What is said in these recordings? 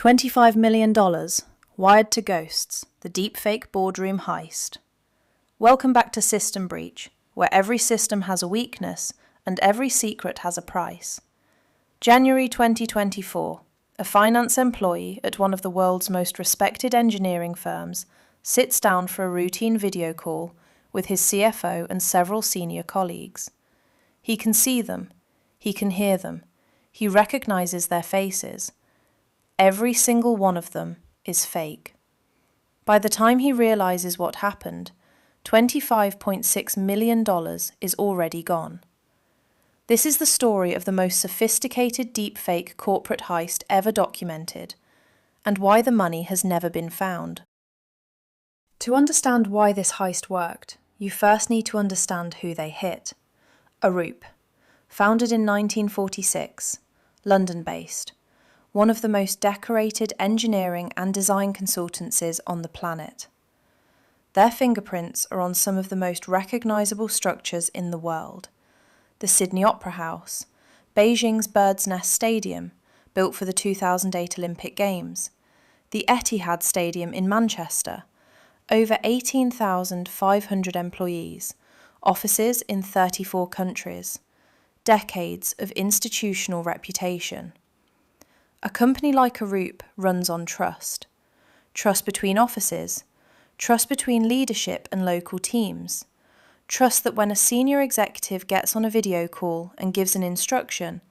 $25 million, wired to ghosts, the Deepfake Boardroom Heist. Welcome back to System Breech, where every system has a weakness and every secret has a price. January 2024, a finance employee at one of the world's most respected engineering firms sits down for a routine video call with his CFO and several senior colleagues. He can see them, he can hear them, he recognizes their faces. Every single one of them is fake. By the time he realizes what happened, $25.6 million is already gone. This is the story of the most sophisticated deepfake corporate heist ever documented, and why the money has never been found. To understand why this heist worked, you first need to understand who they hit. Arup, founded in 1946, London-based, one of the most decorated engineering and design consultancies on the planet. Their fingerprints are on some of the most recognisable structures in the world. The Sydney Opera House, Beijing's Bird's Nest Stadium, built for the 2008 Olympic Games, the Etihad Stadium in Manchester, over 18,500 employees, offices in 34 countries, decades of institutional reputation. A company like Arup runs on trust. Trust between offices, trust between leadership and local teams, trust that when a senior executive gets on a video call and gives an instruction,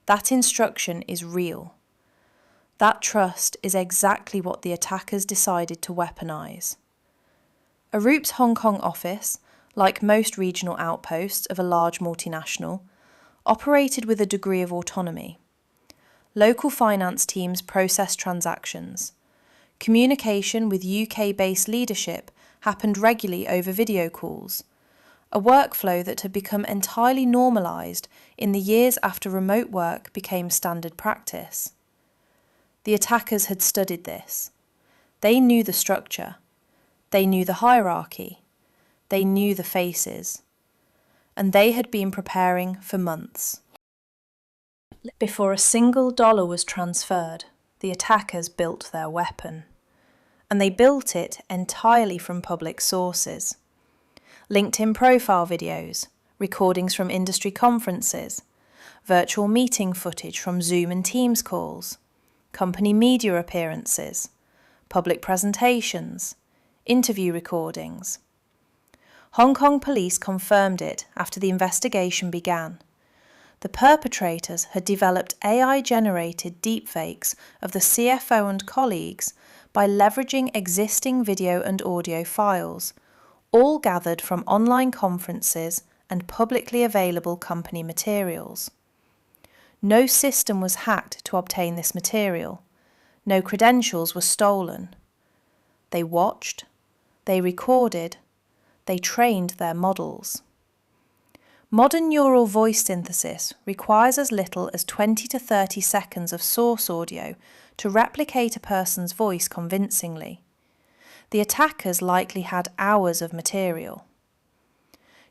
that instruction is real. That trust is exactly what the attackers decided to weaponize. Arup's Hong Kong office, like most regional outposts of a large multinational, operated with a degree of autonomy. Local finance teams processed transactions. Communication with UK-based leadership happened regularly over video calls, a workflow that had become entirely normalised in the years after remote work became standard practice. The attackers had studied this. They knew the structure. They knew the hierarchy. They knew the faces. And they had been preparing for months. Before a single dollar was transferred, the attackers built their weapon. And they built it entirely from public sources. LinkedIn profile videos, recordings from industry conferences, virtual meeting footage from Zoom and Teams calls, company media appearances, public presentations, interview recordings. Hong Kong police confirmed it after the investigation began. The perpetrators had developed AI-generated deepfakes of the CFO and colleagues by leveraging existing video and audio files, all gathered from online conferences and publicly available company materials. No system was hacked to obtain this material. No credentials were stolen. They watched, they recorded, they trained their models. Modern neural voice synthesis requires as little as 20 to 30 seconds of source audio to replicate a person's voice convincingly. The attackers likely had hours of material.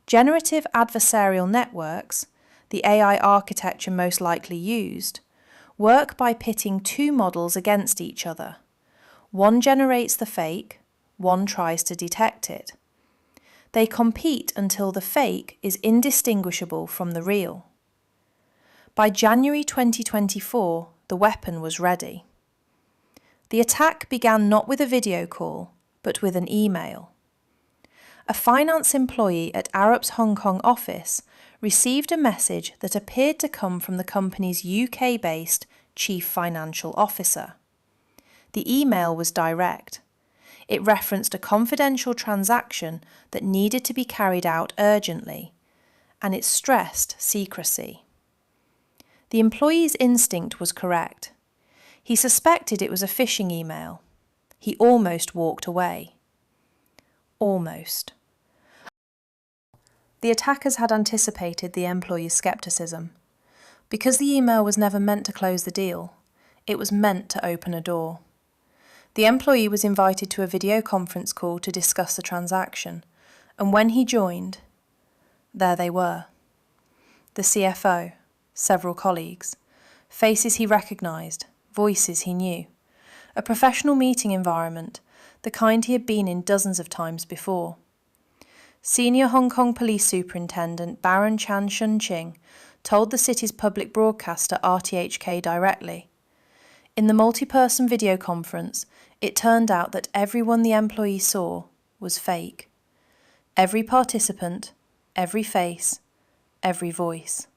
Generative adversarial networks, the AI architecture most likely used, work by pitting two models against each other. One generates the fake, one tries to detect it. They compete until the fake is indistinguishable from the real. By January 2024, the weapon was ready. The attack began not with a video call, but with an email. A finance employee at Arup's Hong Kong office received a message that appeared to come from the company's UK-based chief financial officer. The email was direct. It referenced a confidential transaction that needed to be carried out urgently, and it stressed secrecy. The employee's instinct was correct. He suspected it was a phishing email. He almost walked away. Almost. The attackers had anticipated the employee's skepticism. Because the email was never meant to close the deal, it was meant to open a door. The employee was invited to a video conference call to discuss the transaction, and when he joined, there they were. The CFO, several colleagues, faces he recognised, voices he knew, a professional meeting environment, the kind he had been in dozens of times before. Senior Hong Kong Police Superintendent Baron Chan Shun-ching told the city's public broadcaster RTHK directly. In the multi-person video conference, it turned out that everyone the employee saw was fake. Every participant, every face, every voice.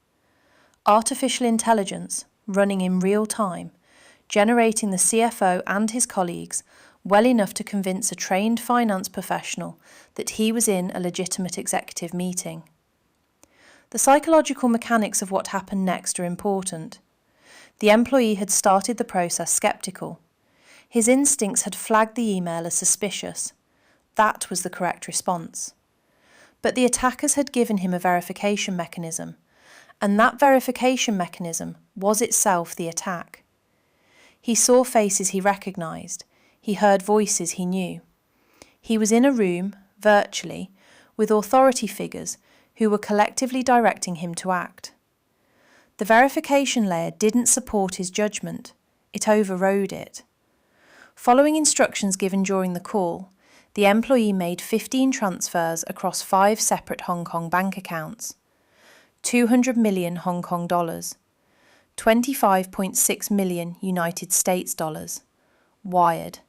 Artificial intelligence, running in real time, generating the CFO and his colleagues well enough to convince a trained finance professional that he was in a legitimate executive meeting. The psychological mechanics of what happened next are important. The employee had started the process sceptical. His instincts had flagged the email as suspicious. That was the correct response. But the attackers had given him a verification mechanism, and that verification mechanism was itself the attack. He saw faces he recognised. He heard voices he knew. He was in a room, virtually, with authority figures who were collectively directing him to act. The verification layer didn't support his judgment. It overrode it. Following instructions given during the call, the employee made 15 transfers across 5 separate Hong Kong bank accounts. 200 million Hong Kong dollars, 25.6 million United States dollars, wired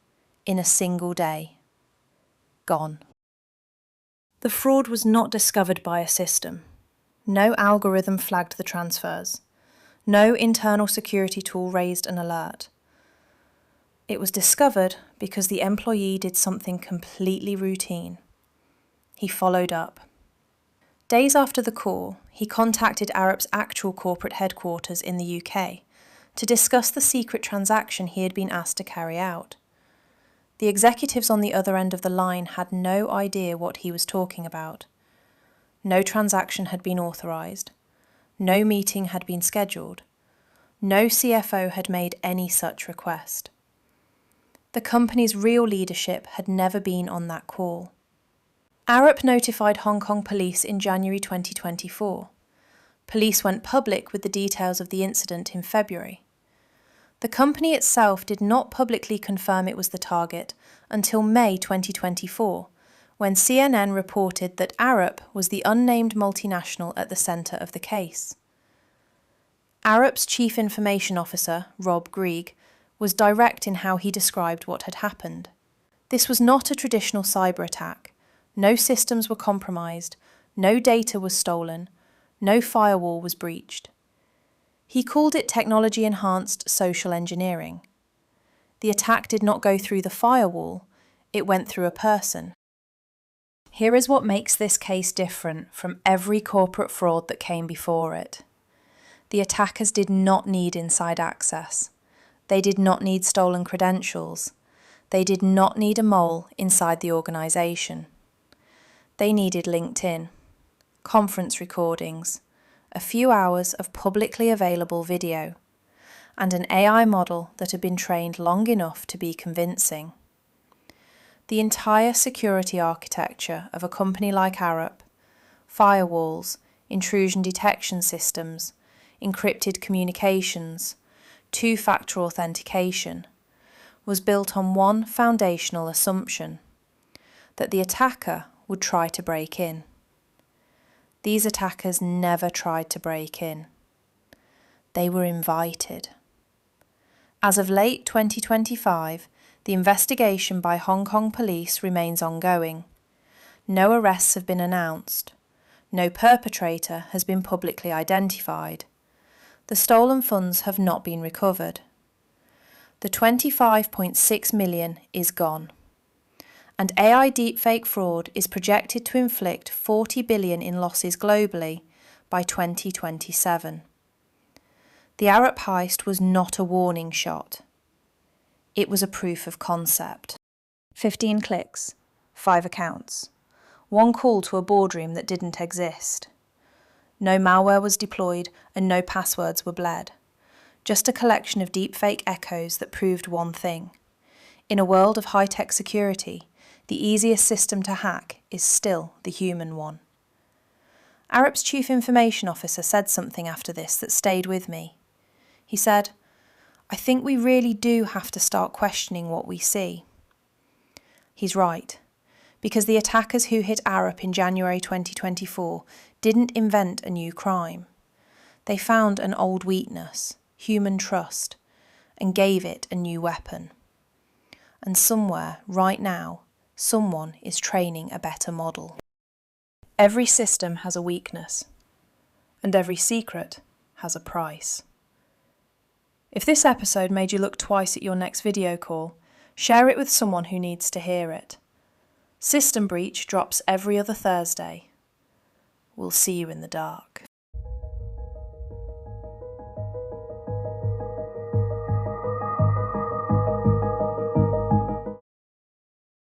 in a single day. Gone. The fraud was not discovered by a system. No algorithm flagged the transfers. No internal security tool raised an alert. It was discovered because the employee did something completely routine. He followed up. Days after the call, he contacted Arup's actual corporate headquarters in the UK to discuss the secret transaction he had been asked to carry out. The executives on the other end of the line had no idea what he was talking about. No transaction had been authorized. No meeting had been scheduled. No CFO had made any such request. The company's real leadership had never been on that call. Arup notified Hong Kong police in January 2024. Police went public with the details of the incident in February. The company itself did not publicly confirm it was the target until May 2024, when CNN reported that Arup was the unnamed multinational at the centre of the case. Arup's Chief Information Officer, Rob Grieg, was direct in how he described what had happened. This was not a traditional cyber attack. No systems were compromised, no data was stolen, no firewall was breached. He called it technology-enhanced social engineering. The attack did not go through the firewall, it went through a person. Here is what makes this case different from every corporate fraud that came before it. The attackers did not need inside access. They did not need stolen credentials. They did not need a mole inside the organisation. They needed LinkedIn, conference recordings, a few hours of publicly available video, and an AI model that had been trained long enough to be convincing. The entire security architecture of a company like Arup, firewalls, intrusion detection systems, encrypted communications, two-factor authentication, was built on one foundational assumption, that the attacker would try to break in. These attackers never tried to break in. They were invited. As of late 2025, the investigation by Hong Kong police remains ongoing. No arrests have been announced. No perpetrator has been publicly identified. The stolen funds have not been recovered. The 25.6 million is gone. And AI deepfake fraud is projected to inflict 40 billion in losses globally by 2027. The Arup heist was not a warning shot. It was a proof of concept. 15 clicks, 5 accounts, one call to a boardroom that didn't exist. No malware was deployed and no passwords were bled. Just a collection of deepfake echoes that proved one thing. In a world of high-tech security, the easiest system to hack is still the human one. Arup's Chief Information Officer said something after this that stayed with me. He said, I think we really do have to start questioning what we see. He's right, because the attackers who hit Arup in January 2024 didn't invent a new crime. They found an old weakness, human trust, and gave it a new weapon. And somewhere, right now, someone is training a better model. Every system has a weakness, and every secret has a price. If this episode made you look twice at your next video call, share it with someone who needs to hear it. System Breech drops every other Thursday. We'll see you in the dark.